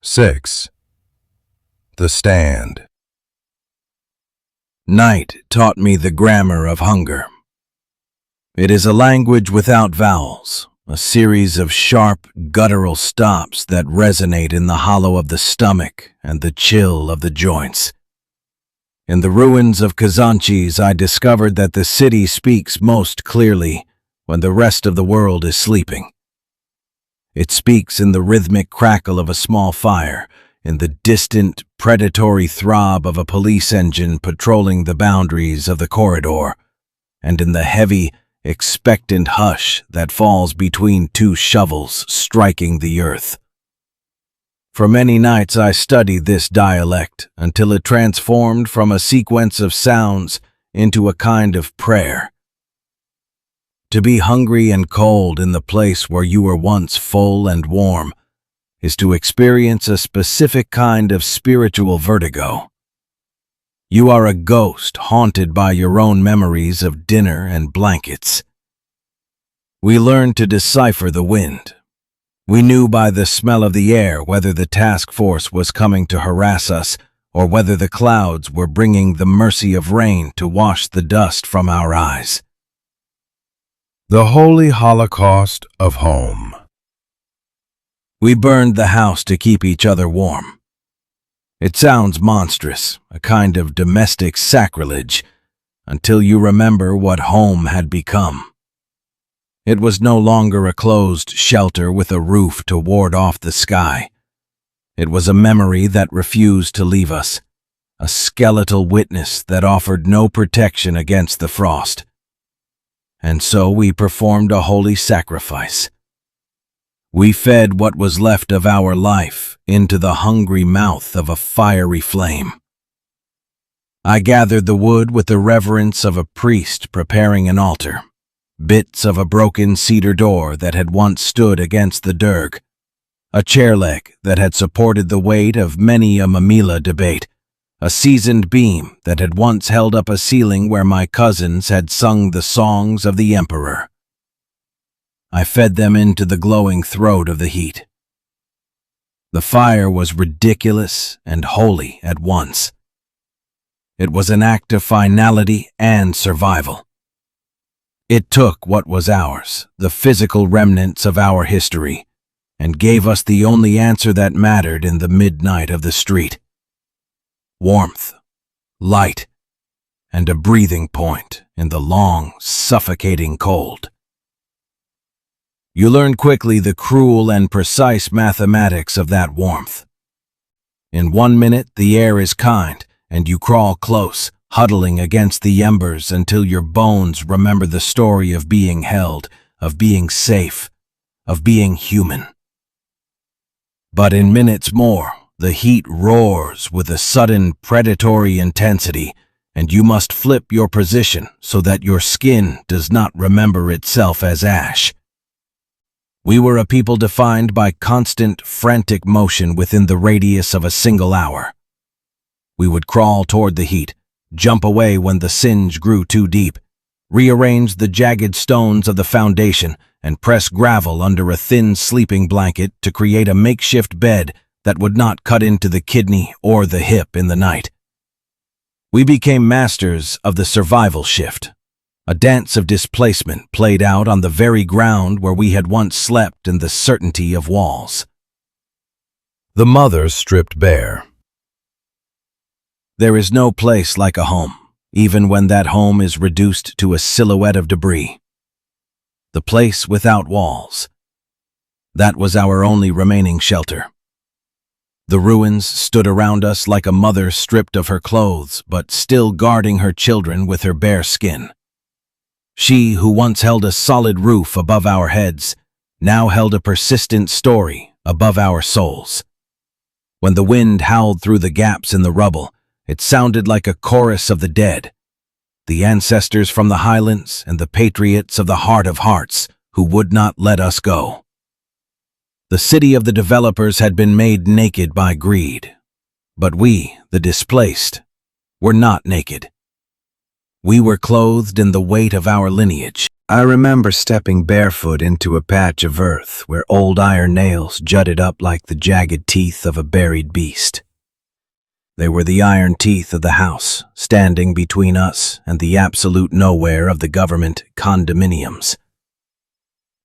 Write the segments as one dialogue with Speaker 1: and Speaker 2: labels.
Speaker 1: 6. The Stand.
Speaker 2: Night taught me the grammar of hunger. It is a language without vowels, a series of sharp, guttural stops that resonate in the hollow of the stomach and the chill of the joints. In the ruins of Kazanchis, I discovered that the city speaks most clearly when the rest of the world is sleeping. It speaks in the rhythmic crackle of a small fire, in the distant, predatory throb of a police engine patrolling the boundaries of the corridor, and in the heavy, expectant hush that falls between two shovels striking the earth. For many nights I studied this dialect until it transformed from a sequence of sounds into a kind of prayer. To be hungry and cold in the place where you were once full and warm is to experience a specific kind of spiritual vertigo. You are a ghost haunted by your own memories of dinner and blankets. We learned to decipher the wind. We knew by the smell of the air whether the task force was coming to harass us or whether the clouds were bringing the mercy of rain to wash the dust from our eyes.
Speaker 1: The Holy Holocaust of Home.
Speaker 2: We burned the house to keep each other warm. It sounds monstrous, a kind of domestic sacrilege, until you remember what home had become. It was no longer a closed shelter with a roof to ward off the sky. It was a memory that refused to leave us, a skeletal witness that offered no protection against the frost. And so we performed a holy sacrifice. We fed what was left of our life into the hungry mouth of a fiery flame. I gathered the wood with the reverence of a priest preparing an altar, bits of a broken cedar door that had once stood against the derg, a chair leg that had supported the weight of many a Mamila debate, a seasoned beam that had once held up a ceiling where my cousins had sung the songs of the emperor. I fed them into the glowing throat of the heat. The fire was ridiculous and holy at once. It was an act of finality and survival. It took what was ours, the physical remnants of our history, and gave us the only answer that mattered in the midnight of the street. Warmth, light, and a breathing point in the long, suffocating cold. You learn quickly the cruel and precise mathematics of that warmth. In 1 minute, the air is kind, and you crawl close, huddling against the embers until your bones remember the story of being held, of being safe, of being human. But in minutes more, the heat roars with a sudden predatory intensity, and you must flip your position so that your skin does not remember itself as ash. We were a people defined by constant, frantic motion within the radius of a single hour. We would crawl toward the heat, jump away when the singe grew too deep, rearrange the jagged stones of the foundation, and press gravel under a thin sleeping blanket to create a makeshift bed that would not cut into the kidney or the hip in the night. We became masters of the survival shift, a dance of displacement played out on the very ground where we had once slept in the certainty of walls.
Speaker 1: The Mother Stripped Bare.
Speaker 2: There is no place like a home, even when that home is reduced to a silhouette of debris. The place without walls. That was our only remaining shelter. The ruins stood around us like a mother stripped of her clothes, but still guarding her children with her bare skin. She who once held a solid roof above our heads, now held a persistent story above our souls. When the wind howled through the gaps in the rubble, it sounded like a chorus of the dead, the ancestors from the highlands and the patriots of the heart of hearts who would not let us go. The city of the developers had been made naked by greed, but we, the displaced, were not naked. We were clothed in the weight of our lineage. I remember stepping barefoot into a patch of earth where old iron nails jutted up like the jagged teeth of a buried beast. They were the iron teeth of the house, standing between us and the absolute nowhere of the government condominiums.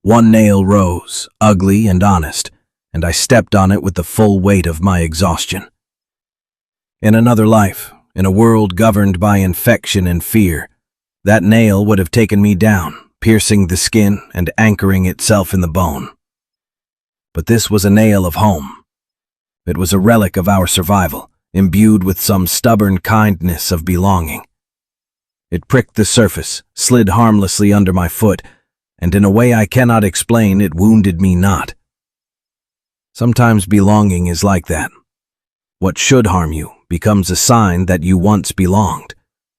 Speaker 2: One nail rose, ugly and honest, and I stepped on it with the full weight of my exhaustion. In another life, in a world governed by infection and fear, that nail would have taken me down, piercing the skin and anchoring itself in the bone. But this was a nail of home. It was a relic of our survival, imbued with some stubborn kindness of belonging. It pricked the surface, slid harmlessly under my foot, and in a way I cannot explain, it wounded me not. Sometimes belonging is like that. What should harm you becomes a sign that you once belonged,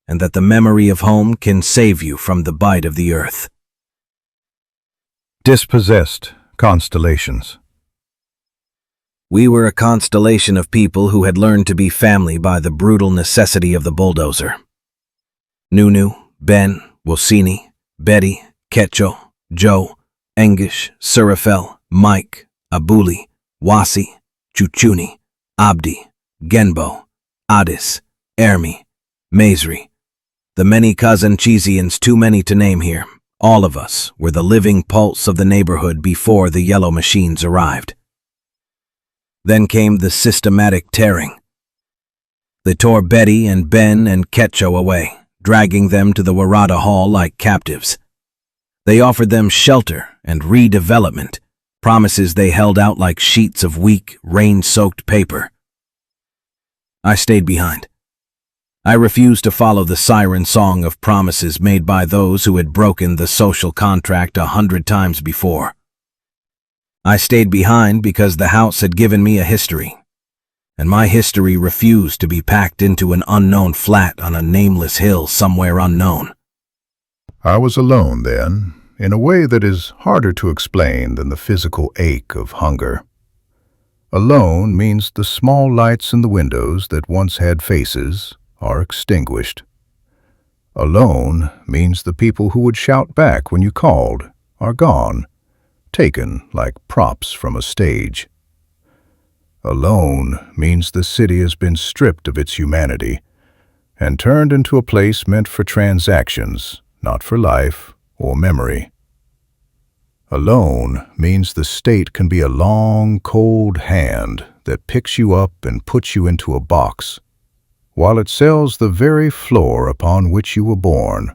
Speaker 2: and that the memory of home can save you from the bite of the earth.
Speaker 1: Dispossessed constellations.
Speaker 2: We were a constellation of people who had learned to be family by the brutal necessity of the bulldozer. Nunu, Ben, Wosini, Betty, Ketcho, Joe, Engish, Surafel, Mike, Abuli, Wasi, Chuchuni, Abdi, Genbo, Adis, Ermi, Mazri. The many Kazanchisians, too many to name here. All of us were the living pulse of the neighborhood before the yellow machines arrived. Then came the systematic tearing. They tore Betty and Ben and Ketcho away, dragging them to the Warada Hall like captives. They offered them shelter and redevelopment, promises they held out like sheets of weak, rain-soaked paper. I stayed behind. I refused to follow the siren song of promises made by those who had broken the social contract 100 times before. I stayed behind because the house had given me a history, and my history refused to be packed into an unknown flat on a nameless hill somewhere unknown.
Speaker 3: I was alone then, in a way that is harder to explain than the physical ache of hunger. Alone means the small lights in the windows that once had faces are extinguished. Alone means the people who would shout back when you called are gone, taken like props from a stage. Alone means the city has been stripped of its humanity and turned into a place meant for transactions, not for life or memory. Alone means the state can be a long, cold hand that picks you up and puts you into a box, while it sells the very floor upon which you were born.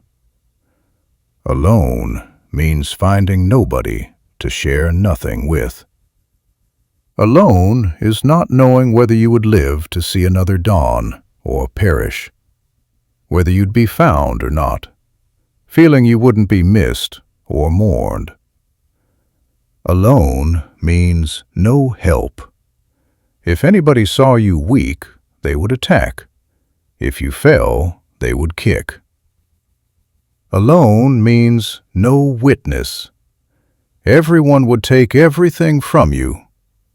Speaker 3: Alone means finding nobody to share nothing with. Alone is not knowing whether you would live to see another dawn or perish, whether you'd be found or not, feeling you wouldn't be missed or mourned. Alone means no help. If anybody saw you weak, they would attack. If you fell, they would kick. Alone means no witness. Everyone would take everything from you,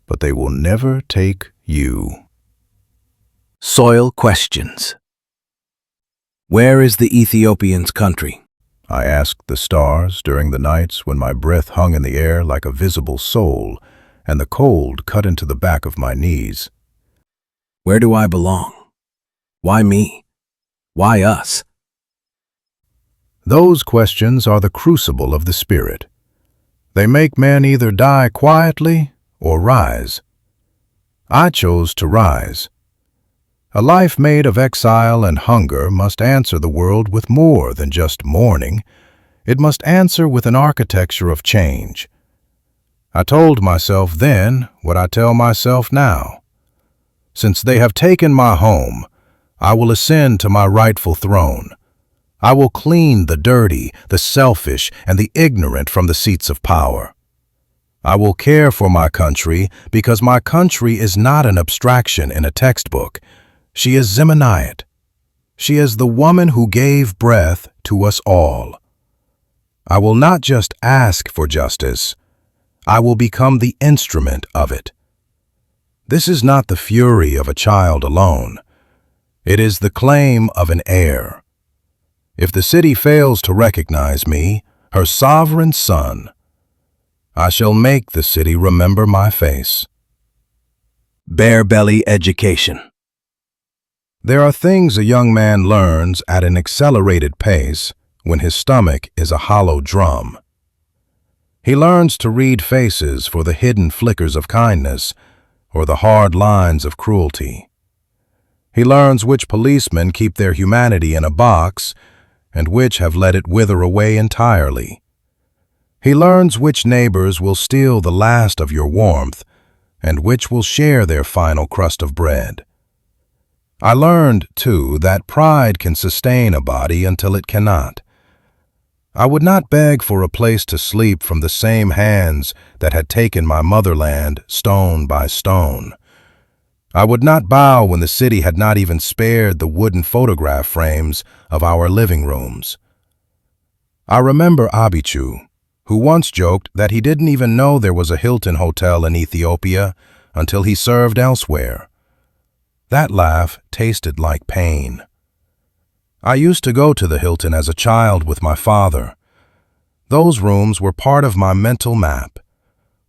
Speaker 3: but they will never take you.
Speaker 2: Soil questions. Where is the Ethiopians' country?
Speaker 3: I asked the stars during the nights when my breath hung in the air like a visible soul, and the cold cut into the back of my knees.
Speaker 2: Where do I belong? Why me? Why us?
Speaker 3: Those questions are the crucible of the spirit. They make men either die quietly or rise. I chose to rise. A life made of exile and hunger must answer the world with more than just mourning. It must answer with an architecture of change. I told myself then what I tell myself now. Since they have taken my home, I will ascend to my rightful throne. I will clean the dirty, the selfish, and the ignorant from the seats of power. I will care for my country because my country is not an abstraction in a textbook. She is Zemanayat. She is the woman who gave breath to us all. I will not just ask for justice. I will become the instrument of it. This is not the fury of a child alone. It is the claim of an heir. If the city fails to recognize me, her sovereign son. I shall make the city remember my face.
Speaker 2: Bare belly education.
Speaker 3: There are things a young man learns at an accelerated pace when his stomach is a hollow drum. He learns to read faces for the hidden flickers of kindness or the hard lines of cruelty. He learns which policemen keep their humanity in a box and which have let it wither away entirely. He learns which neighbors will steal the last of your warmth and which will share their final crust of bread. I learned, too, that pride can sustain a body until it cannot. I would not beg for a place to sleep from the same hands that had taken my motherland stone by stone. I would not bow when the city had not even spared the wooden photograph frames of our living rooms. I remember Abichu, who once joked that he didn't even know there was a Hilton hotel in Ethiopia until he served elsewhere. That laugh tasted like pain. I used to go to the Hilton as a child with my father. Those rooms were part of my mental map.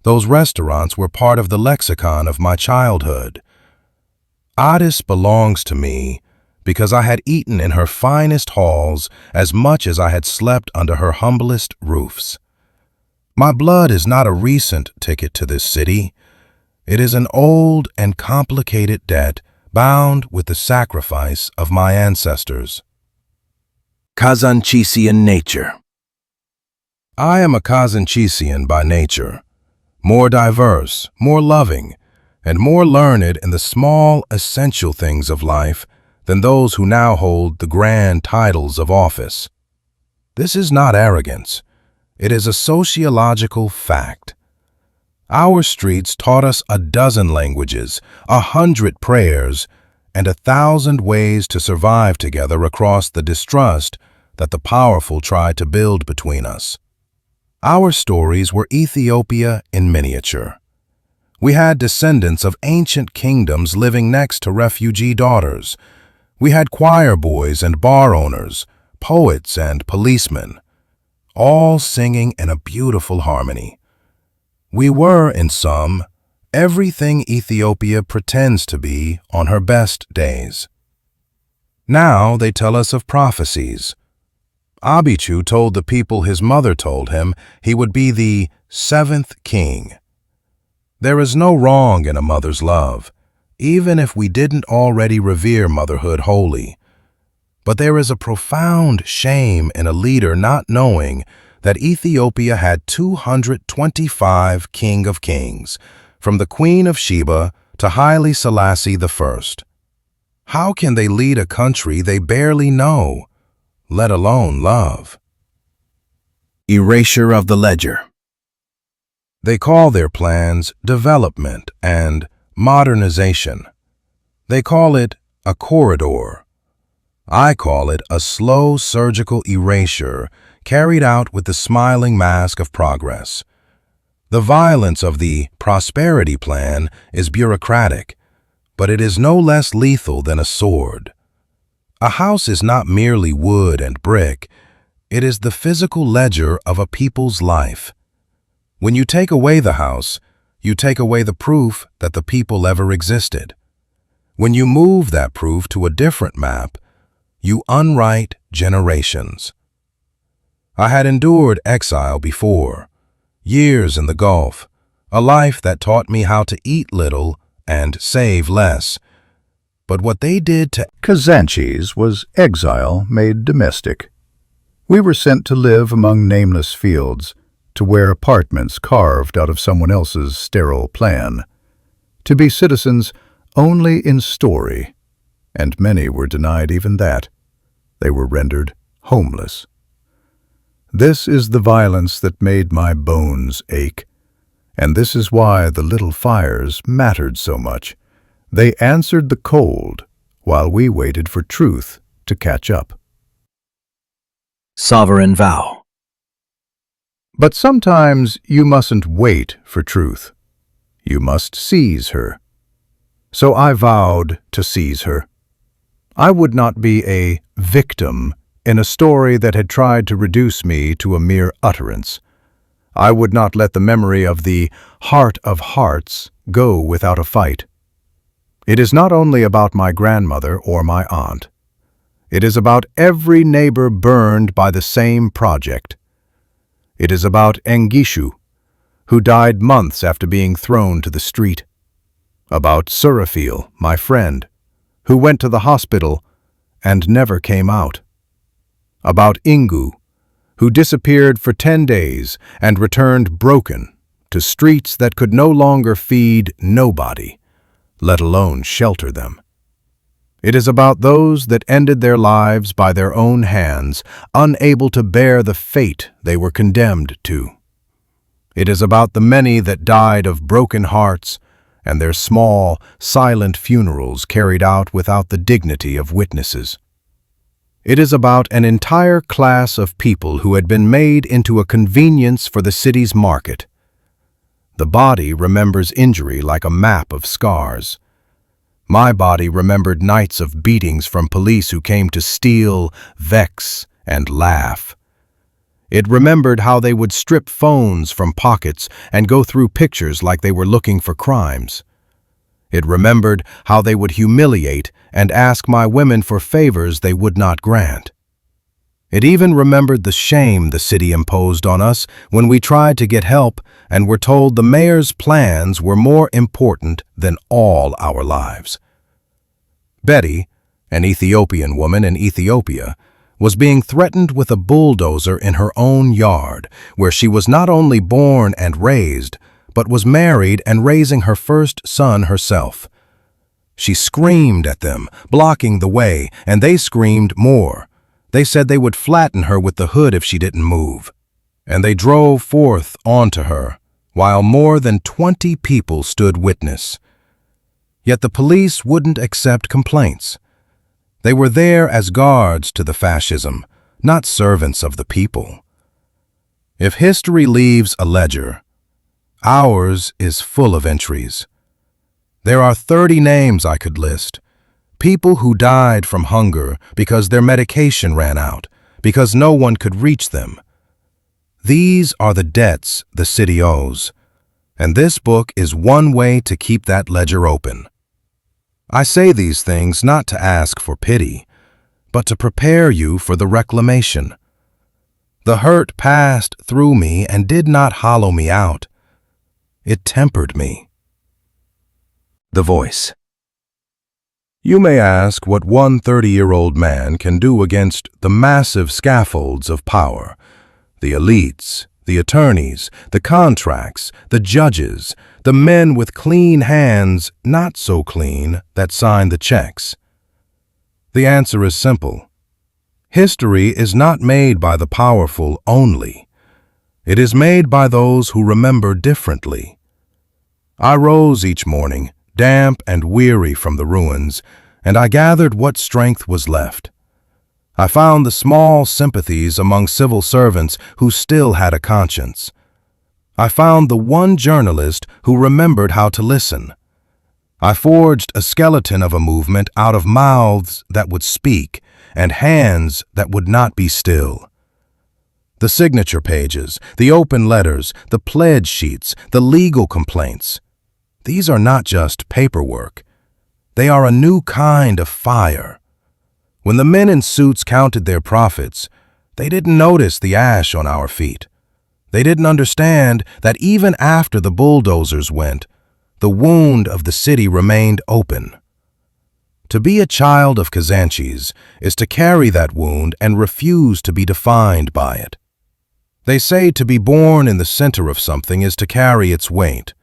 Speaker 3: Those restaurants were part of the lexicon of my childhood. Addis belongs to me because I had eaten in her finest halls as much as I had slept under her humblest roofs. My blood is not a recent ticket to this city. It is an old and complicated debt bound with the sacrifice of my ancestors.
Speaker 2: Kazanchisian nature.
Speaker 3: I am a Kazanchisian by nature, more diverse, more loving, and more learned in the small, essential things of life than those who now hold the grand titles of office. This is not arrogance. It is a sociological fact. Our streets taught us a dozen languages, 100 prayers, and 1,000 ways to survive together across the distrust that the powerful tried to build between us. Our stories were Ethiopia in miniature. We had descendants of ancient kingdoms living next to refugee daughters. We had choir boys and bar owners, poets and policemen, all singing in a beautiful harmony. We were, in sum, everything Ethiopia pretends to be on her best days. Now they tell us of prophecies. Abichu told the people his mother told him he would be the 7th king. There is no wrong in a mother's love, even if we didn't already revere motherhood wholly. But there is a profound shame in a leader not knowing that Ethiopia had 225 King of Kings, from the Queen of Sheba to Haile Selassie I. How can they lead a country they barely know, let alone love?
Speaker 2: Erasure of the ledger.
Speaker 3: They call their plans development and modernization. They call it a corridor. I call it a slow surgical erasure carried out with the smiling mask of progress. The violence of the prosperity plan is bureaucratic, but it is no less lethal than a sword. A house is not merely wood and brick, it is the physical ledger of a people's life. When you take away the house, you take away the proof that the people ever existed. When you move that proof to a different map, you unwrite generations. I had endured exile before, years in the Gulf, a life that taught me how to eat little and save less. But what they did to
Speaker 4: Kazanchis was exile made domestic. We were sent to live among nameless fields, to wear apartments carved out of someone else's sterile plan, to be citizens only in story, and many were denied even that. They were rendered homeless. This is the violence that made my bones ache, and this is why the little fires mattered so much. They answered the cold while we waited for truth to catch up.
Speaker 2: Sovereign vow.
Speaker 4: But sometimes you mustn't wait for truth. You must seize her. So I vowed to seize her. I would not be a victim
Speaker 3: in a story that had tried to reduce me to a mere utterance. I would not let the memory of the heart of hearts go without a fight. It is not only about my grandmother or my aunt. It is about every neighbor burned by the same project. It is about Engishu, who died months after being thrown to the street. About Surafil, my friend, who went to the hospital and never came out. About Ingu, who disappeared for 10 days and returned broken to streets that could no longer feed nobody, let alone shelter them. It is about those that ended their lives by their own hands, unable to bear the fate they were condemned to. It is about the many that died of broken hearts and their small, silent funerals carried out without the dignity of witnesses. It is about an entire class of people who had been made into a convenience for the city's market. The body remembers injury like a map of scars. My body remembered nights of beatings from police who came to steal, vex, and laugh. It remembered how they would strip phones from pockets and go through pictures like they were looking for crimes. It remembered how they would humiliate and ask my women for favors they would not grant. It even remembered the shame the city imposed on us when we tried to get help and were told the mayor's plans were more important than all our lives. Betty, an Ethiopian woman in Ethiopia, was being threatened with a bulldozer in her own yard, where she was not only born and raised, but was married and raising her first son herself. She screamed at them, blocking the way, and they screamed more. They said they would flatten her with the hood if she didn't move. And they drove forth onto her, while more than 20 people stood witness. Yet the police wouldn't accept complaints. They were there as guards to the fascism, not servants of the people. If history leaves a ledger, ours is full of entries. There are 30 names I could list. People who died from hunger because their medication ran out, because no one could reach them. These are the debts the city owes, and this book is one way to keep that ledger open. I say these things not to ask for pity, but to prepare you for the reclamation. The hurt passed through me and did not hollow me out. It tempered me. The Voice. You may ask what one 30-year-old man can do against the massive scaffolds of power, the elites, the attorneys, the contracts, the judges, the men with clean hands, not so clean, that sign the checks. The answer is simple. History is not made by the powerful only. It is made by those who remember differently. I rose each morning, damp and weary from the ruins, and I gathered what strength was left. I found the small sympathies among civil servants who still had a conscience. I found the one journalist who remembered how to listen. I forged a skeleton of a movement out of mouths that would speak and hands that would not be still. The signature pages, the open letters, the pledge sheets, the legal complaints. These are not just paperwork. They are a new kind of fire. When the men in suits counted their profits, they didn't notice the ash on our feet. They didn't understand that even after the bulldozers went, the wound of the city remained open. To be a child of Kazanchis is to carry that wound and refuse to be defined by it. They say to be born in the center of something is to carry its weight.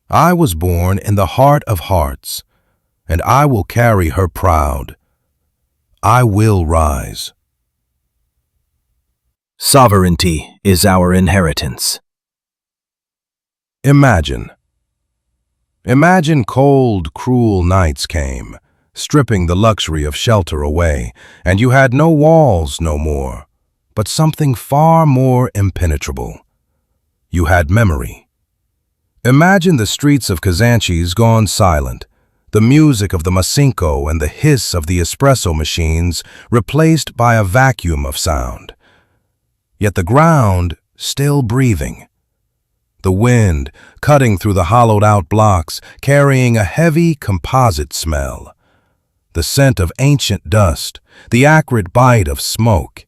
Speaker 3: I was born in the heart of hearts, and I will carry her proud. I will rise.
Speaker 2: Sovereignty is our inheritance.
Speaker 3: Imagine cold, cruel nights came, stripping the luxury of shelter away, and you had no walls no more, but something far more impenetrable. You had memory. Imagine the streets of Kazanchis gone silent, the music of the masinko and the hiss of the espresso machines replaced by a vacuum of sound. Yet the ground still breathing. The wind cutting through the hollowed-out blocks, carrying a heavy composite smell. The scent of ancient dust, the acrid bite of smoke,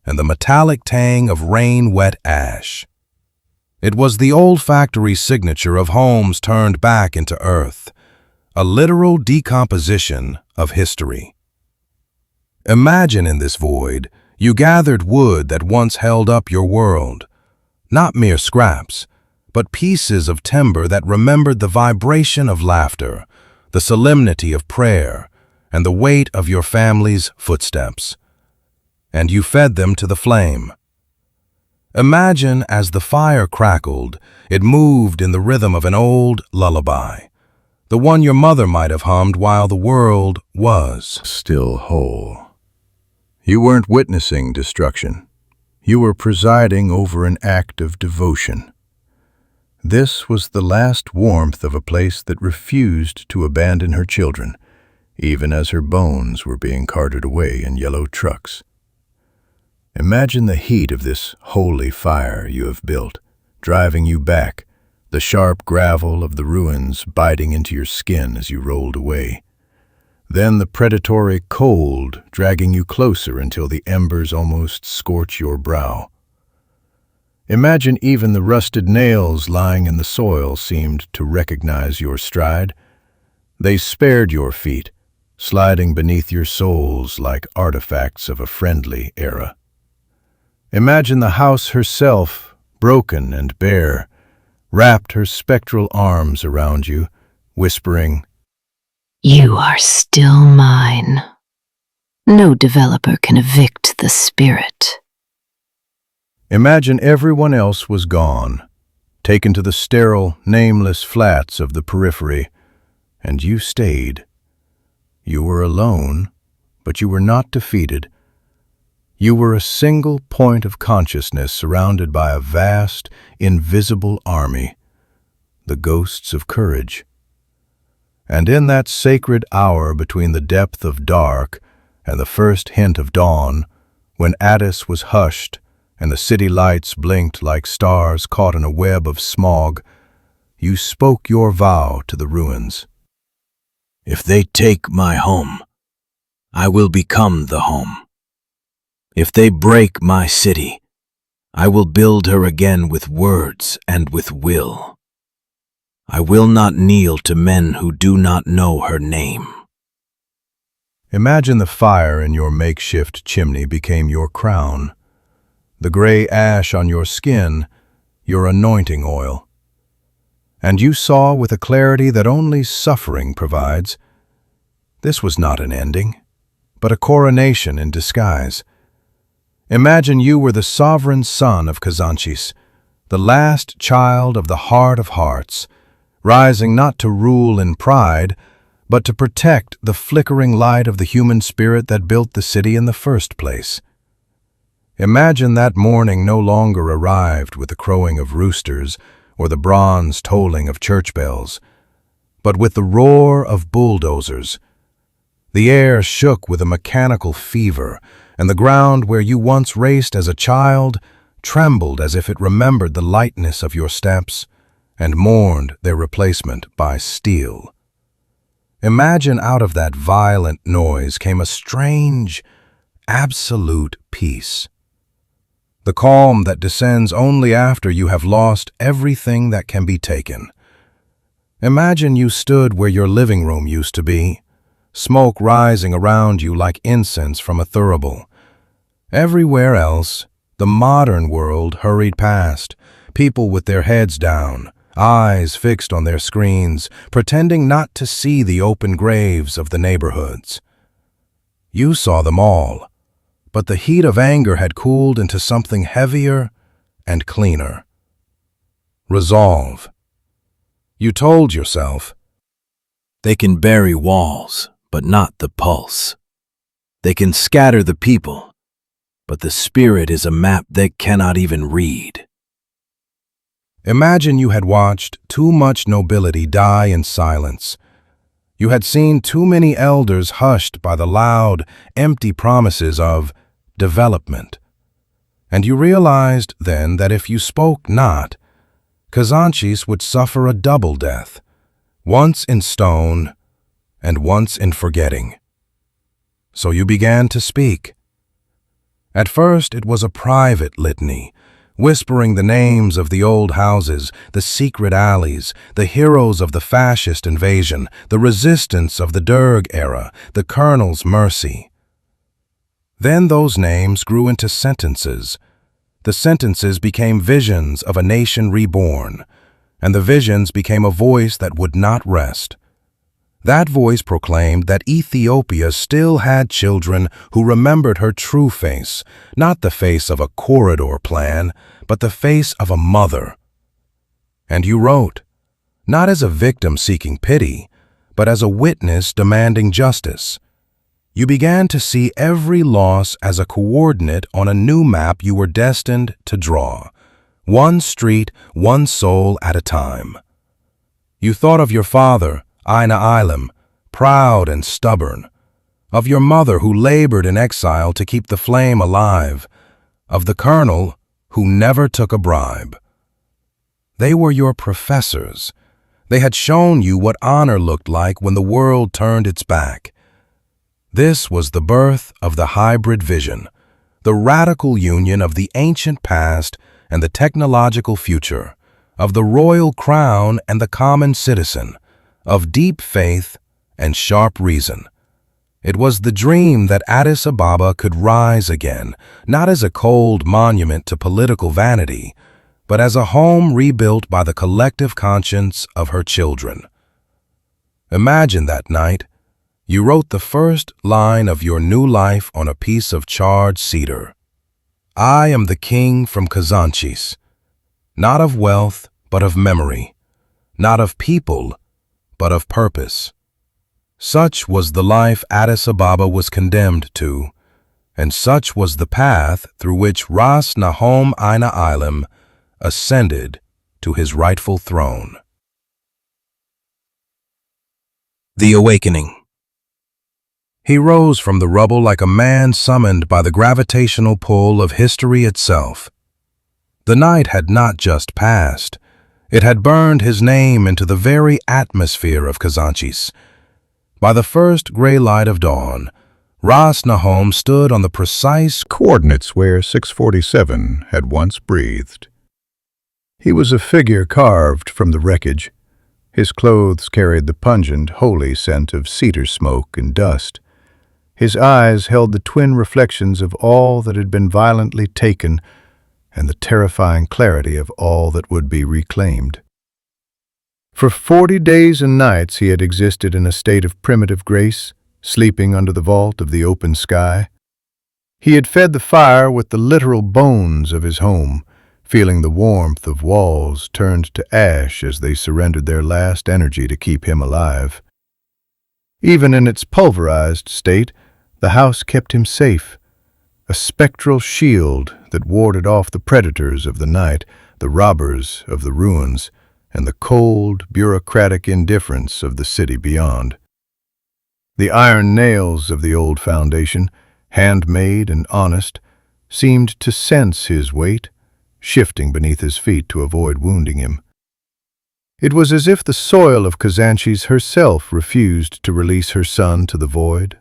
Speaker 3: and the metallic tang of rain-wet ash. It was the olfactory signature of homes turned back into earth, a literal decomposition of history. Imagine in this void, you gathered wood that once held up your world, not mere scraps, but pieces of timber that remembered the vibration of laughter, the solemnity of prayer, and the weight of your family's footsteps. And you fed them to the flame. Imagine as the fire crackled, it moved in the rhythm of an old lullaby, the one your mother might have hummed while the world was
Speaker 4: Still whole. You weren't witnessing destruction. You were presiding over an act of devotion. This was the last warmth of a place that refused to abandon her children, even as her bones were being carted away in yellow trucks. Imagine the heat of this holy fire you have built, driving you back, the sharp gravel of the ruins biting into your skin as you rolled away. Then the predatory cold dragging you closer until the embers almost scorch your brow. Imagine even the rusted nails lying in the soil seemed to recognize your stride. They spared your feet, sliding beneath your soles like artifacts of a friendly era. Imagine the house herself, broken and bare, wrapped her spectral arms around you, whispering,
Speaker 5: "You are still mine. No developer can evict the spirit."
Speaker 3: Imagine everyone else was gone, taken to the sterile, nameless flats of the periphery, and you stayed. You were alone, but you were not defeated. You were a single point of consciousness surrounded by a vast, invisible army, the ghosts of courage. And in that sacred hour between the depth of dark and the first hint of dawn, when Addis was hushed and the city lights blinked like stars caught in a web of smog, you spoke your vow to the ruins.
Speaker 2: If they take my home, I will become the home. If they break my city, I will build her again with words and with will. I will not kneel to men who do not know her name.
Speaker 3: Imagine the fire in your makeshift chimney became your crown, the gray ash on your skin, your anointing oil. And you saw with a clarity that only suffering provides, this was not an ending, but a coronation in disguise. Imagine you were the sovereign son of Kazanchis, the last child of the heart of hearts, rising not to rule in pride, but to protect the flickering light of the human spirit that built the city in the first place. Imagine that morning no longer arrived with the crowing of roosters or the bronze tolling of church bells, but with the roar of bulldozers. The air shook with a mechanical fever, and the ground where you once raced as a child trembled as if it remembered the lightness of your steps and mourned their replacement by steel. Imagine out of that violent noise came a strange, absolute peace. The calm that descends only after you have lost everything that can be taken. Imagine you stood where your living room used to be, smoke rising around you like incense from a thurible. Everywhere else, the modern world hurried past, people with their heads down, eyes fixed on their screens, pretending not to see the open graves of the neighborhoods. You saw them all, but the heat of anger had cooled into something heavier and cleaner. Resolve. You told yourself,
Speaker 2: They can bury walls, but not the pulse. They can scatter the people, but the spirit is a map they cannot even read.
Speaker 3: Imagine you had watched too much nobility die in silence. You had seen too many elders hushed by the loud, empty promises of development. And you realized then that if you spoke not, Kazanchis would suffer a double death, once in stone and once in forgetting. So you began to speak. At first it was a private litany, whispering the names of the old houses, the secret alleys, the heroes of the fascist invasion, the resistance of the Derg era, the colonel's mercy. Then those names grew into sentences. The sentences became visions of a nation reborn, and the visions became a voice that would not rest. That voice proclaimed that Ethiopia still had children who remembered her true face, not the face of a corridor plan, but the face of a mother. And you wrote, not as a victim seeking pity, but as a witness demanding justice. You began to see every loss as a coordinate on a new map you were destined to draw, one street, one soul at a time. You thought of your father, Aina Ilam, proud and stubborn, of your mother who labored in exile to keep the flame alive, of the colonel who never took a bribe. They were your professors. They had shown you what honor looked like when the world turned its back. This was the birth of the hybrid vision, the radical union of the ancient past and the technological future, of the royal crown and the common citizen, of deep faith and sharp reason. It was the dream that Addis Ababa could rise again, not as a cold monument to political vanity, but as a home rebuilt by the collective conscience of her children. Imagine that night, you wrote the first line of your new life on a piece of charred cedar. I am the king from Kazanchis, not of wealth, but of memory, not of people, but of purpose. Such was the life Addis Ababa was condemned to, and such was the path through which Ras Nahom Aina Ilam ascended to his rightful throne. The Awakening. He rose from the rubble like a man summoned by the gravitational pull of history itself. The night had not just passed. It had burned his name into the very atmosphere of Kazanchis. By the first gray light of dawn, Ras Nahom stood on the precise
Speaker 4: coordinates where 647 had once breathed. He was a figure carved from the wreckage. His clothes carried the pungent, holy scent of cedar smoke and dust. His eyes held the twin reflections of all that had been violently taken and the terrifying clarity of all that would be reclaimed. For 40 days and nights he had existed in a state of primitive grace, sleeping under the vault of the open sky. He had fed the fire with the literal bones of his home, feeling the warmth of walls turned to ash as they surrendered their last energy to keep him alive. Even in its pulverized state, the house kept him safe, a spectral shield that warded off the predators of the night, the robbers of the ruins, and the cold, bureaucratic indifference of the city beyond. The iron nails of the old foundation, handmade and honest, seemed to sense his weight, shifting beneath his feet to avoid wounding him. It was as if the soil of Kazanchis herself refused to release her son to the void.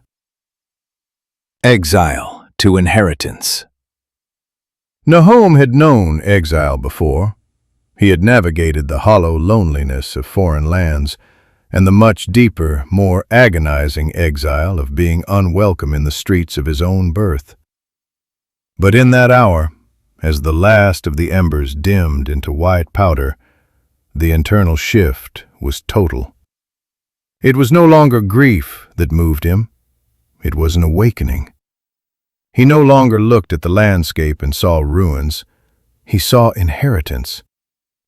Speaker 2: Exile to inheritance.
Speaker 4: Nahom had known exile before. He had navigated the hollow loneliness of foreign lands and the much deeper, more agonizing exile of being unwelcome in the streets of his own birth. But in that hour, as the last of the embers dimmed into white powder, the internal shift was total. It was no longer grief that moved him. It was an awakening. He no longer looked at the landscape and saw ruins. He saw inheritance,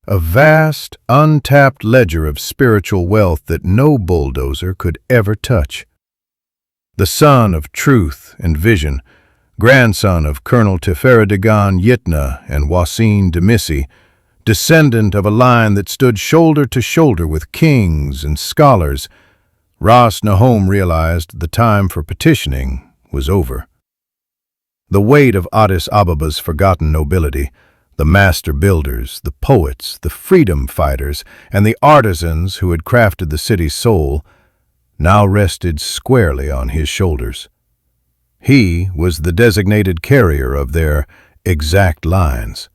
Speaker 4: a vast, untapped ledger of spiritual wealth that no bulldozer could ever touch. The son of truth and vision, grandson of Colonel Teferedigan Yitna and Wasin Demisi, descendant of a line that stood shoulder to shoulder with kings and scholars,
Speaker 3: Ras Nahom realized the time for petitioning was over. The weight of Addis Ababa's forgotten nobility, the master builders, the poets, the freedom fighters, and the artisans who had crafted the city's soul, now rested squarely on his shoulders. He was the designated carrier of their exact lines.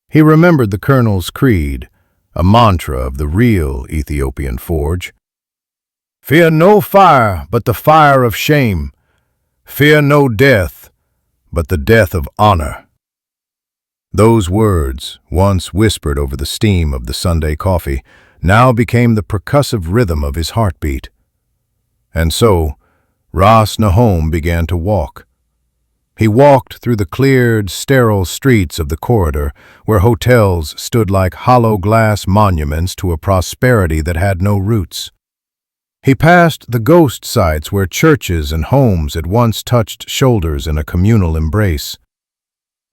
Speaker 3: He remembered the colonel's creed, a mantra of the real Ethiopian forge. Fear no fire but the fire of shame. Fear no death but the death of honor. Those words, once whispered over the steam of the Sunday coffee, now became the percussive rhythm of his heartbeat. And so, Ras Nahom began to walk. He walked through the cleared, sterile streets of the corridor, where hotels stood like hollow glass monuments to a prosperity that had no roots. He passed the ghost sites where churches and homes had once touched shoulders in a communal embrace.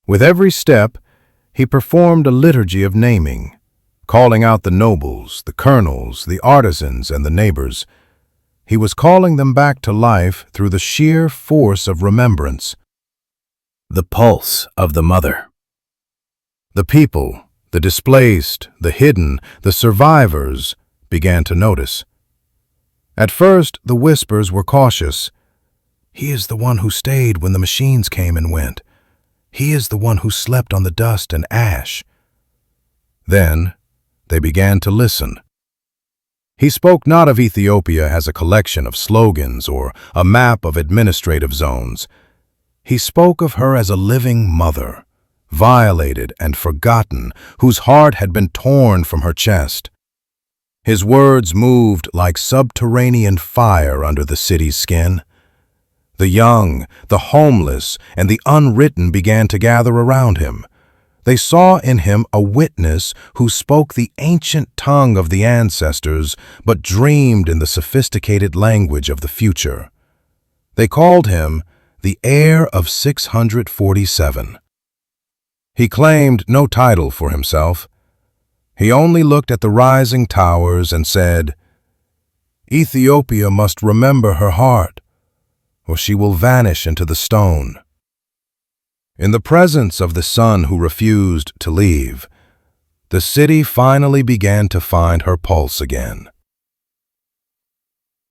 Speaker 3: With every step, he performed a liturgy of naming, calling out the nobles, the colonels, the artisans, and the neighbors. He was calling them back to life through the sheer force of remembrance. The pulse of the mother. The people, the displaced, the hidden, the survivors, began to notice. At first, the whispers were cautious. He is the one who stayed when the machines came and went. He is the one who slept on the dust and ash. Then, they began to listen. He spoke not of Ethiopia as a collection of slogans or a map of administrative zones. He spoke of her as a living mother, violated and forgotten, whose heart had been torn from her chest. His words moved like subterranean fire under the city's skin. The young, the homeless, and the unwritten began to gather around him. They saw in him a witness who spoke the ancient tongue of the ancestors, but dreamed in the sophisticated language of the future. They called him the heir of 647. He claimed no title for himself. He only looked at the rising towers and said, "Ethiopia must remember her heart, or she will vanish into the stone." In the presence of the son who refused to leave, the city finally began to find her pulse again.